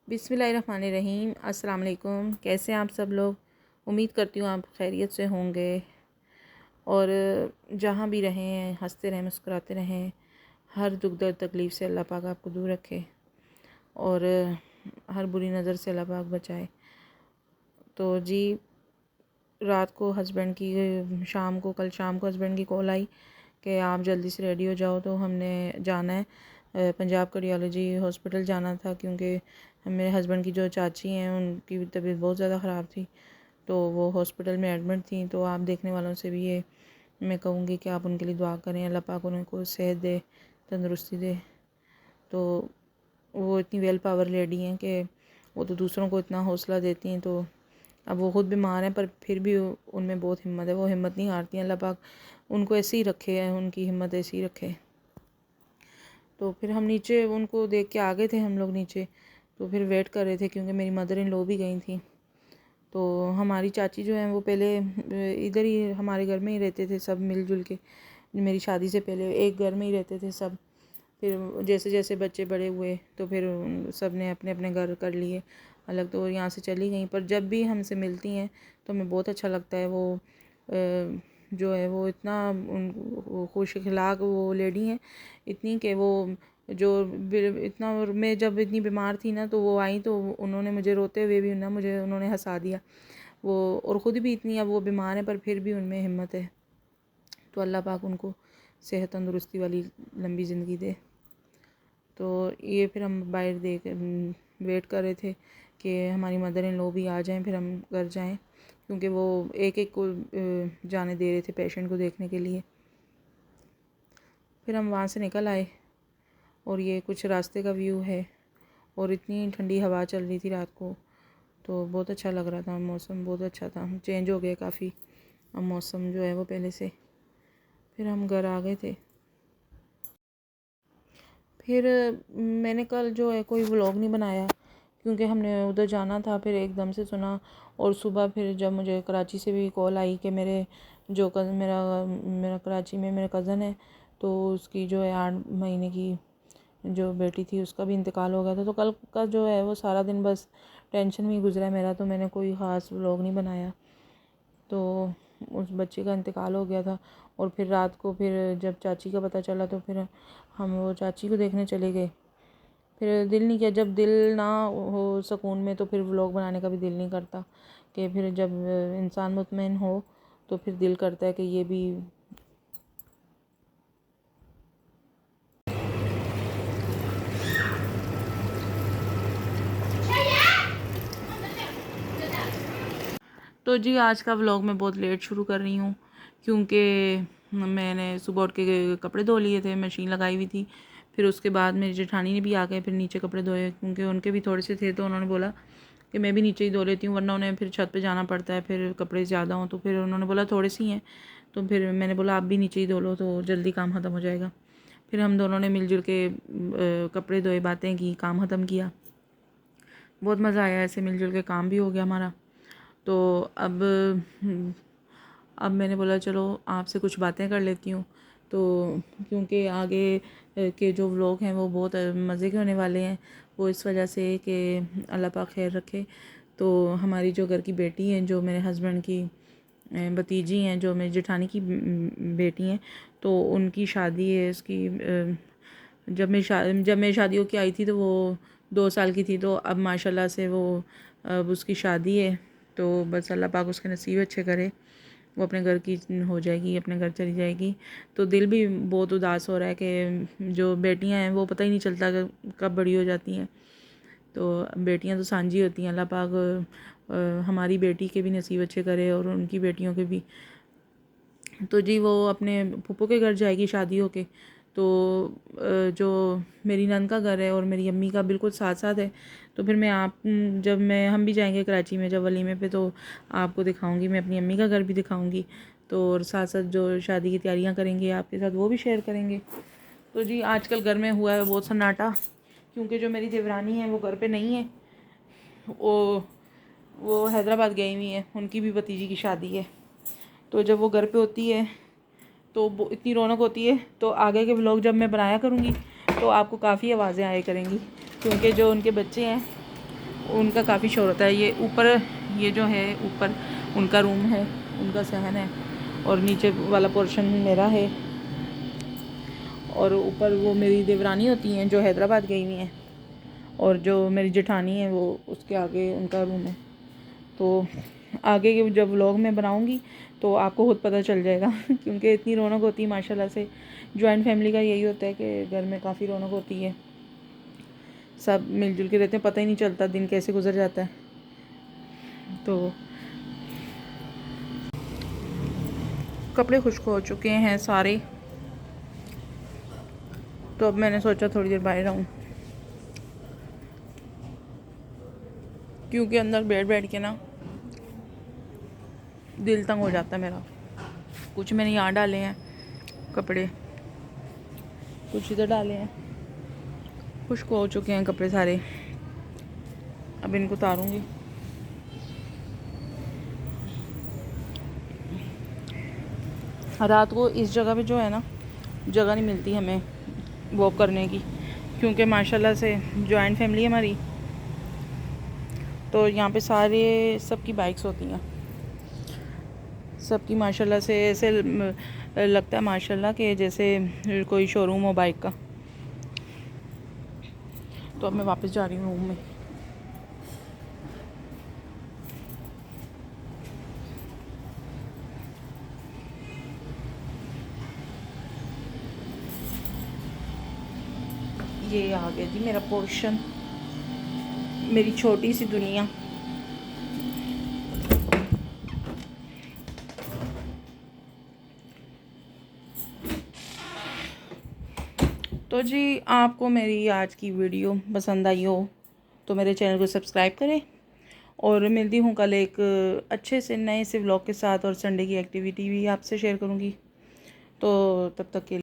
बिस्मिल्लाहिर्रहमानिर्रहीम। अस्सलाम वालेकुम। कैसे हैं आप सब लोग? उम्मीद करती हूँ आप खैरियत से होंगे और जहाँ भी रहें हंसते रहें, मुस्कुराते रहें। हर दुख दर्द तकलीफ़ से अल्लाह पाक आपको दूर रखे और हर बुरी नज़र से अल्लाह पाक बचाए। तो जी, रात को हस्बैंड की कल शाम को हस्बैंड की कॉल आई कि आप जल्दी से रेडी हो जाओ। तो हमने जाना है पंजाब कार्डियोलॉजी हॉस्पिटल जाना था, क्योंकि मेरे हस्बैंड की जो चाची हैं उनकी तबीयत बहुत ज़्यादा ख़राब थी, तो वो हॉस्पिटल में एडमिट थी। तो आप देखने वालों से भी ये मैं कहूँगी कि आप उनके लिए दुआ करें, अल्लाह पाक उनको सेहत दे, तंदुरुस्ती दे। तो वो इतनी वेल पावर लेडी हैं कि वो तो दूसरों को इतना हौसला देती हैं। तो अब वो ख़ुद बीमार हैं पर फिर भी उनमें बहुत हिम्मत है, वो हिम्मत नहीं हारती हैं। अल्लाह पाक उनको ऐसे ही रखे है, उनकी हिम्मत ऐसी ही रखे। तो फिर हम नीचे उनको देख के आ गए थे हम लोग नीचे। तो फिर वेट कर रहे थे क्योंकि मेरी मदर इन लॉ भी गई थी। तो हमारी चाची जो हैं वो पहले इधर ही हमारे घर में ही रहते थे, सब मिलजुल के। मेरी शादी से पहले एक घर में ही रहते थे सब। फिर जैसे जैसे बच्चे बड़े हुए तो फिर सब ने अपने अपने घर कर लिए अलग, तो यहाँ से चली गई। पर जब भी हमसे मिलती हैं तो हमें बहुत अच्छा लगता है। वो जो है वो इतना खुश अखलाक वो लेडी हैं इतनी कि वो जो इतना, मैं जब इतनी बीमार थी ना तो वो आई तो उन्होंने मुझे रोते हुए भी ना मुझे उन्होंने हंसा दिया वो। और ख़ुद भी इतनी अब वो बीमार है पर फिर भी उनमें हिम्मत है। तो अल्लाह पाक उनको सेहत तंदुरुस्ती वाली लंबी ज़िंदगी दे। तो ये फिर हम बाहर वेट कर रहे थे कि हमारी मदर इन लॉ भी आ जाएं फिर हम घर जाएं, क्योंकि वो एक एक को जाने दे रहे थे पेशेंट को देखने के लिए। फिर हम वहाँ से निकल आए और ये कुछ रास्ते का व्यू है और इतनी ठंडी हवा चल रही थी रात को, तो बहुत अच्छा लग रहा था। मौसम बहुत अच्छा था, चेंज हो गया काफ़ी अब मौसम जो है वो पहले से। फिर हम घर आ गए थे। फिर मैंने कल जो है कोई व्लॉग नहीं बनाया क्योंकि हमने उधर जाना था। फिर एकदम से सुना और सुबह फिर जब मुझे कराची से भी कॉल आई कि मेरा कराची में मेरा कज़न है, तो उसकी जो है 8 महीने की जो बेटी थी उसका भी इंतकाल हो गया था। तो कल का जो है वो सारा दिन बस टेंशन में ही गुजरा मेरा, तो मैंने कोई ख़ास व्लॉग नहीं बनाया। तो उस बच्चे का इंतकाल हो गया था और फिर रात को फिर जब चाची का पता चला तो फिर हम वो चाची को देखने चले गए। फिर दिल नहीं किया, जब दिल ना हो सुकून में तो फिर व्लॉग बनाने का भी दिल नहीं करता। कि फिर जब इंसान मुतमईन हो तो फिर दिल करता है कि ये भी। तो जी, आज का व्लॉग मैं बहुत लेट शुरू कर रही हूँ क्योंकि मैंने सुबह उठ के कपड़े धो लिए थे, मशीन लगाई हुई थी। फिर उसके बाद मेरी जेठानी ने भी आ गए फिर नीचे कपड़े धोए, क्योंकि उनके भी थोड़े से थे। तो उन्होंने बोला कि मैं भी नीचे ही धो लेती हूँ, वरना उन्हें फिर छत पे जाना पड़ता है, फिर कपड़े ज़्यादा हों। तो फिर उन्होंने बोला थोड़े सी हैं, तो फिर मैंने बोला आप भी नीचे ही धो लो तो जल्दी काम ख़त्म हो जाएगा। फिर हम दोनों ने मिलजुल के कपड़े धोए, बातें की, काम ख़त्म किया। बहुत मज़ा आया, ऐसे मिलजुल के काम भी हो गया हमारा। तो अब मैंने बोला चलो आपसे कुछ बातें कर लेती हूँ। तो क्योंकि आगे के जो व्लॉग हैं वो बहुत मज़े के होने वाले हैं, वो इस वजह से कि अल्लाह पाक खैर रखे। तो हमारी जो घर की बेटी हैं, जो मेरे हस्बैंड की भतीजी हैं, जो मेरी जेठानी की बेटी हैं, तो उनकी शादी है। उसकी जब मेरी शादी होके आई थी तो वो 2 साल की थी। तो अब माशाल्लाह से वो अब उसकी शादी है। तो बस अल्लाह पाक उसके नसीब अच्छे करे, वो अपने घर की हो जाएगी, अपने घर चली जाएगी। तो दिल भी बहुत उदास हो रहा है कि जो बेटियां हैं वो पता ही नहीं चलता कब बड़ी हो जाती हैं। तो बेटियां तो सांझी होती हैं। अल्लाह पाक हमारी बेटी के भी नसीब अच्छे करे और उनकी बेटियों के भी। तो जी, वो अपने फूफो के घर जाएगी शादी होके। तो जो मेरी नंद का घर है और मेरी अम्मी का बिल्कुल साथ साथ है। तो फिर हम भी जाएंगे कराची में जब वलीमे पे, तो आपको दिखाऊंगी, मैं अपनी अम्मी का घर भी दिखाऊंगी। तो और साथ साथ जो शादी की तैयारियां करेंगे आपके साथ वो भी शेयर करेंगे। तो जी, आजकल घर में हुआ है बहुत सन्नाटा, क्योंकि जो मेरी देवरानी है वो घर पे नहीं है। वो हैदराबाद गई हुई है, उनकी भी भतीजी की शादी है। तो जब वो घर पे होती है तो वो इतनी रौनक होती है। तो आगे के व्लॉग जब मैं बनाया करूँगी तो आपको काफ़ी आवाज़ें आया करेंगी, क्योंकि जो उनके बच्चे हैं उनका काफ़ी शोर होता है। ये ऊपर, ये जो है ऊपर उनका रूम है, उनका सहन है, और नीचे वाला पोर्शन मेरा है। और ऊपर वो मेरी देवरानी होती हैं जो हैदराबाद गई हुई हैं, और जो मेरी जेठानी है वो उसके आगे उनका रूम है। तो आगे के जब व्लॉग में बनाऊंगी तो आपको खुद पता चल जाएगा क्योंकि इतनी रौनक होती है माशाल्लाह से। जॉइंट फैमिली का यही होता है कि घर में काफ़ी रौनक होती है, सब मिलजुल के रहते हैं, पता ही नहीं चलता दिन कैसे गुजर जाता है। तो कपड़े खुश्क हो चुके हैं सारे, तो अब मैंने सोचा थोड़ी देर बाहर आऊँ, क्योंकि अंदर बैठ के ना दिल तंग हो जाता है मेरा। कुछ मैंने यहाँ डाले हैं कपड़े, कुछ इधर डाले हैं, खुश्क हो चुके हैं कपड़े सारे। अब इनको उतारूँगी। रात को इस जगह पे जो है ना, जगह नहीं मिलती हमें वॉक करने की, क्योंकि माशाल्लाह से जॉइंट फैमिली है हमारी, तो यहाँ पे सारे सबकी बाइक्स होती हैं, सबकी माशाल्लाह से ऐसे लगता है माशाल्लाह कि जैसे कोई शोरूम हो बाइक का। तो अब मैं वापस जा रही हूँ रूम में। ये आ गया जी मेरा पोर्शन, मेरी छोटी सी दुनिया। तो जी आपको मेरी आज की वीडियो पसंद आई हो तो मेरे चैनल को सब्सक्राइब करें, और मिलती हूँ कल एक अच्छे से नए से व्लॉग के साथ, और संडे की एक्टिविटी भी आपसे शेयर करूँगी। तो तब तक के